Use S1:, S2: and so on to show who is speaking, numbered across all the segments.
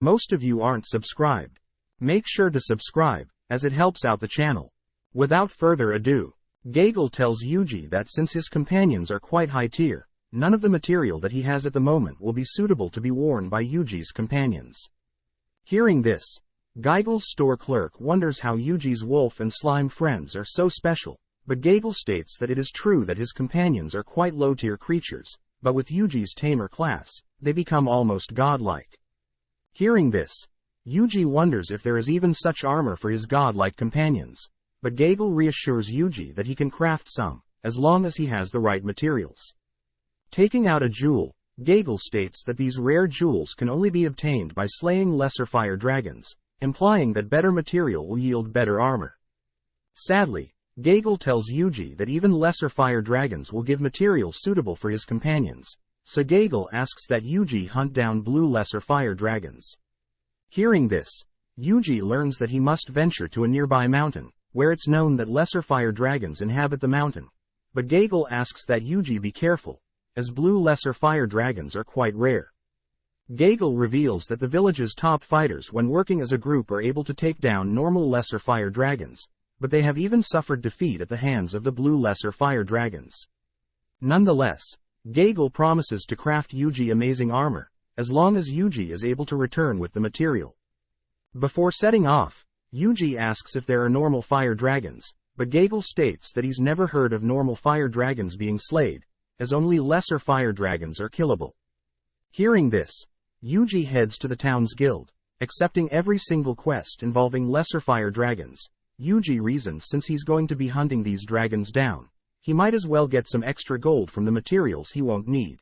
S1: Most of you aren't subscribed. Make sure to subscribe, as it helps out the channel. Without further ado, Gagel tells Yuji that since his companions are quite high tier, none of the material that he has at the moment will be suitable to be worn by Yuji's companions. Hearing this, Gagel's store clerk wonders how Yuji's wolf and slime friends are so special, but Gagel states that it is true that his companions are quite low-tier creatures, but with Yuji's tamer class, they become almost godlike. Hearing this, Yuji wonders if there is even such armor for his godlike companions, but Gagel reassures Yuji that he can craft some, as long as he has the right materials. Taking out a jewel, Gagel states that these rare jewels can only be obtained by slaying lesser fire dragons, implying that better material will yield better armor. Sadly, Gagel tells Yuji that even lesser fire dragons will give material suitable for his companions, so Gagel asks that Yuji hunt down blue lesser fire dragons. Hearing this, Yuji learns that he must venture to a nearby mountain, where it's known that lesser fire dragons inhabit the mountain, but Gagel asks that Yuji be careful, as blue lesser fire dragons are quite rare. Gagel reveals that the village's top fighters when working as a group are able to take down normal lesser fire dragons, but they have even suffered defeat at the hands of the blue lesser fire dragons. Nonetheless, Gagel promises to craft Yuji amazing armor, as long as Yuji is able to return with the material. Before setting off, Yuji asks if there are normal fire dragons, but Gagel states that he's never heard of normal fire dragons being slayed, as only lesser fire dragons are killable. Hearing this, Yuji heads to the town's guild, accepting every single quest involving lesser fire dragons. Yuji reasons since he's going to be hunting these dragons down, he might as well get some extra gold from the materials he won't need.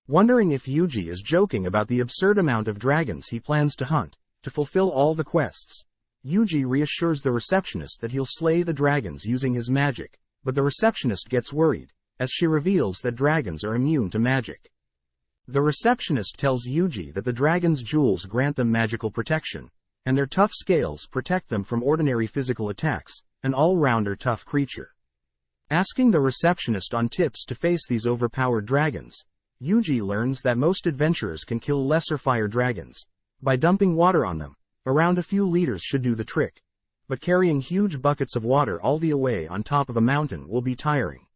S1: Wondering if Yuji is joking about the absurd amount of dragons he plans to hunt, to fulfill all the quests, Yuji reassures the receptionist that he'll slay the dragons using his magic, but the receptionist gets worried, as she reveals that dragons are immune to magic. The receptionist tells Yuji that the dragon's jewels grant them magical protection, and their tough scales protect them from ordinary physical attacks, an all-rounder tough creature. Asking the receptionist on tips to face these overpowered dragons, Yuji learns that most adventurers can kill lesser fire dragons by dumping water on them. Around a few liters should do the trick, but carrying huge buckets of water all the way on top of a mountain will be tiring.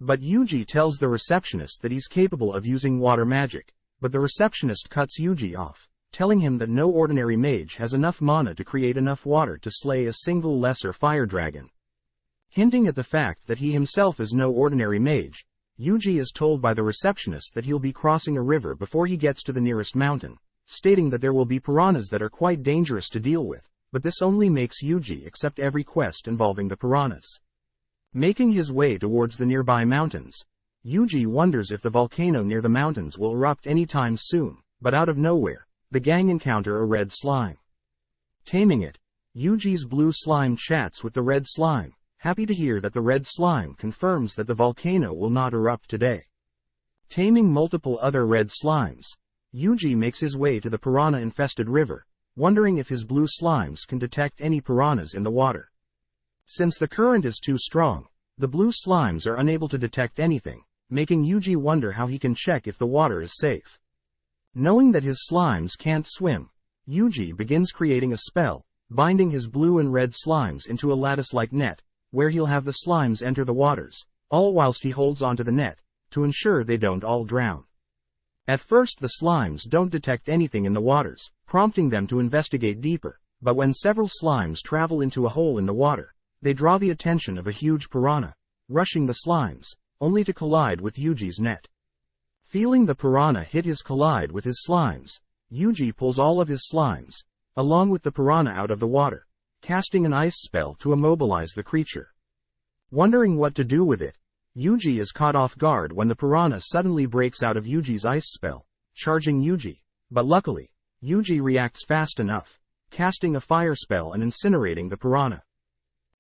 S1: But Yuji tells the receptionist that he's capable of using water magic, but the receptionist cuts Yuji off, telling him that no ordinary mage has enough mana to create enough water to slay a single lesser fire dragon. Hinting at the fact that he himself is no ordinary mage, Yuji is told by the receptionist that he'll be crossing a river before he gets to the nearest mountain, stating that there will be piranhas that are quite dangerous to deal with, but this only makes Yuji accept every quest involving the piranhas. Making his way towards the nearby mountains, Yuji wonders if the volcano near the mountains will erupt anytime soon, but out of nowhere, the gang encounter a red slime. Taming it, Yuji's blue slime chats with the red slime, happy to hear that the red slime confirms that the volcano will not erupt today. Taming multiple other red slimes, Yuji makes his way to the piranha-infested river, wondering if his blue slimes can detect any piranhas in the water. Since the current is too strong, the blue slimes are unable to detect anything, making Yuji wonder how he can check if the water is safe. Knowing that his slimes can't swim, Yuji begins creating a spell, binding his blue and red slimes into a lattice-like net, where he'll have the slimes enter the waters, all whilst he holds onto the net, to ensure they don't all drown. At first the slimes don't detect anything in the waters, prompting them to investigate deeper, but when several slimes travel into a hole in the water, they draw the attention of a huge piranha, rushing the slimes, only to collide with Yuji's net. Feeling the piranha hit his collide with his slimes, Yuji pulls all of his slimes, along with the piranha out of the water, casting an ice spell to immobilize the creature. Wondering what to do with it, Yuji is caught off guard when the piranha suddenly breaks out of Yuji's ice spell, charging Yuji, but luckily, Yuji reacts fast enough, casting a fire spell and incinerating the piranha.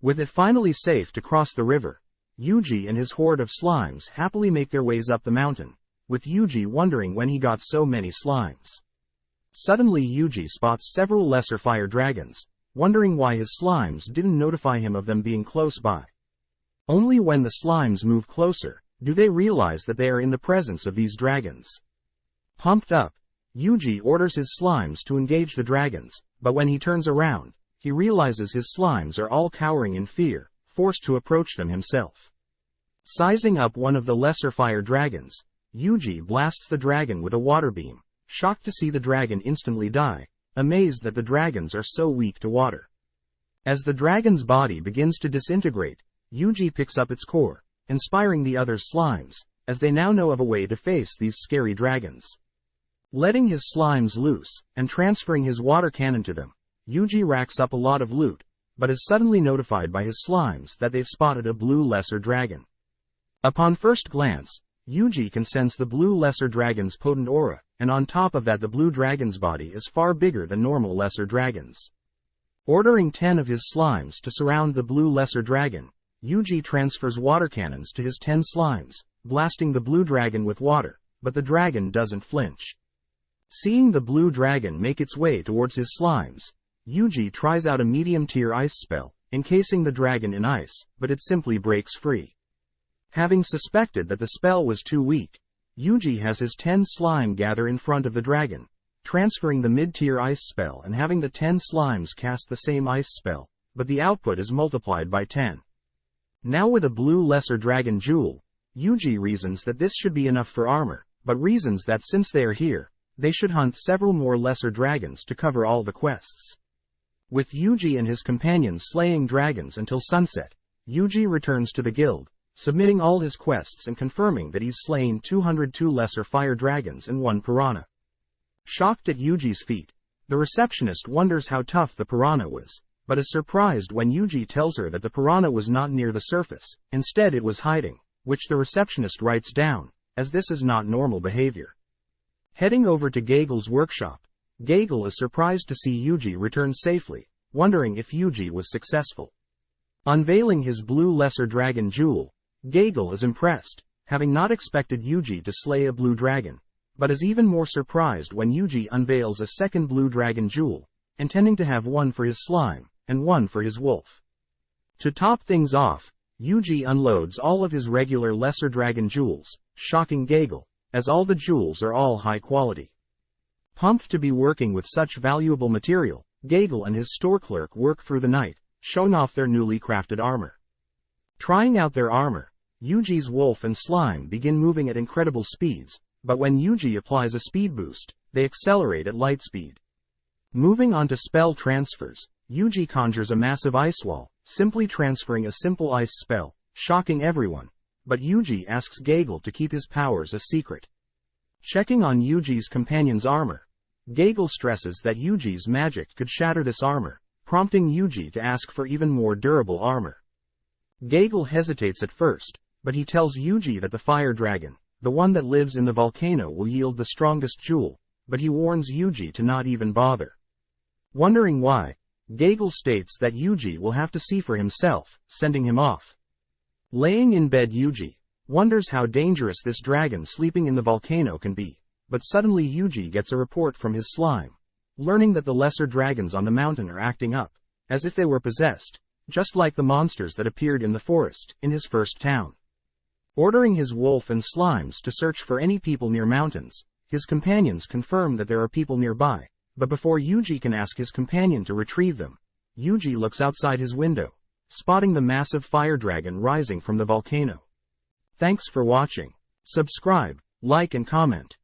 S1: With it finally safe to cross the river, Yuji and his horde of slimes happily make their ways up the mountain, with Yuji wondering when he got so many slimes. Suddenly Yuji spots several lesser fire dragons, wondering why his slimes didn't notify him of them being close by. Only when the slimes move closer, do they realize that they are in the presence of these dragons. Pumped up, Yuji orders his slimes to engage the dragons, but when he turns around, he realizes his slimes are all cowering in fear, forced to approach them himself. Sizing up one of the lesser fire dragons, Yuji blasts the dragon with a water beam, shocked to see the dragon instantly die, amazed that the dragons are so weak to water. As the dragon's body begins to disintegrate, Yuji picks up its core, inspiring the other slimes, as they now know of a way to face these scary dragons. Letting his slimes loose, and transferring his water cannon to them, Yuji racks up a lot of loot, but is suddenly notified by his slimes that they've spotted a blue lesser dragon. Upon first glance, Yuji can sense the blue lesser dragon's potent aura, and on top of that the blue dragon's body is far bigger than normal lesser dragons. Ordering 10 of his slimes to surround the blue lesser dragon, Yuji transfers water cannons to his 10 slimes, blasting the blue dragon with water, but the dragon doesn't flinch. Seeing the blue dragon make its way towards his slimes, Yuji tries out a medium-tier ice spell, encasing the dragon in ice, but it simply breaks free. Having suspected that the spell was too weak, Yuji has his 10 slime gather in front of the dragon, transferring the mid-tier ice spell and having the 10 slimes cast the same ice spell, but the output is multiplied by 10. Now with a blue lesser dragon jewel, Yuji reasons that this should be enough for armor, but reasons that since they are here, they should hunt several more lesser dragons to cover all the quests. With Yuji and his companions slaying dragons until sunset, Yuji returns to the guild, submitting all his quests and confirming that he's slain 202 lesser fire dragons and 1 piranha. Shocked at Yuji's feat, the receptionist wonders how tough the piranha was, but is surprised when Yuji tells her that the piranha was not near the surface, instead it was hiding, which the receptionist writes down, as this is not normal behavior. Heading over to Gagel's workshop, Gagel is surprised to see Yuji return safely, wondering if Yuji was successful. Unveiling his blue lesser dragon jewel, Gagel is impressed, having not expected Yuji to slay a blue dragon, but is even more surprised when Yuji unveils a second blue dragon jewel, intending to have one for his slime, and one for his wolf. To top things off, Yuji unloads all of his regular lesser dragon jewels, shocking Gagel, as all the jewels are all high quality. Pumped to be working with such valuable material, Gagel and his store clerk work through the night, showing off their newly crafted armor. Trying out their armor, Yuji's wolf and slime begin moving at incredible speeds, but when Yuji applies a speed boost, they accelerate at light speed. Moving on to spell transfers, Yuji conjures a massive ice wall, simply transferring a simple ice spell, shocking everyone, but Yuji asks Gagel to keep his powers a secret. Checking on Yuji's companion's armor, Gagel stresses that Yuji's magic could shatter this armor, prompting Yuji to ask for even more durable armor. Gagel hesitates at first, but he tells Yuji that the fire dragon, the one that lives in the volcano, will yield the strongest jewel, but he warns Yuji to not even bother. Wondering why, Gagel states that Yuji will have to see for himself, sending him off. Laying in bed, Yuji wonders how dangerous this dragon sleeping in the volcano can be, but suddenly Yuji gets a report from his slime, learning that the lesser dragons on the mountain are acting up, as if they were possessed, just like the monsters that appeared in the forest, in his first town. Ordering his wolf and slimes to search for any people near mountains, his companions confirm that there are people nearby, but before Yuji can ask his companion to retrieve them, Yuji looks outside his window, spotting the massive fire dragon rising from the volcano. Thanks for watching. Subscribe, like and comment.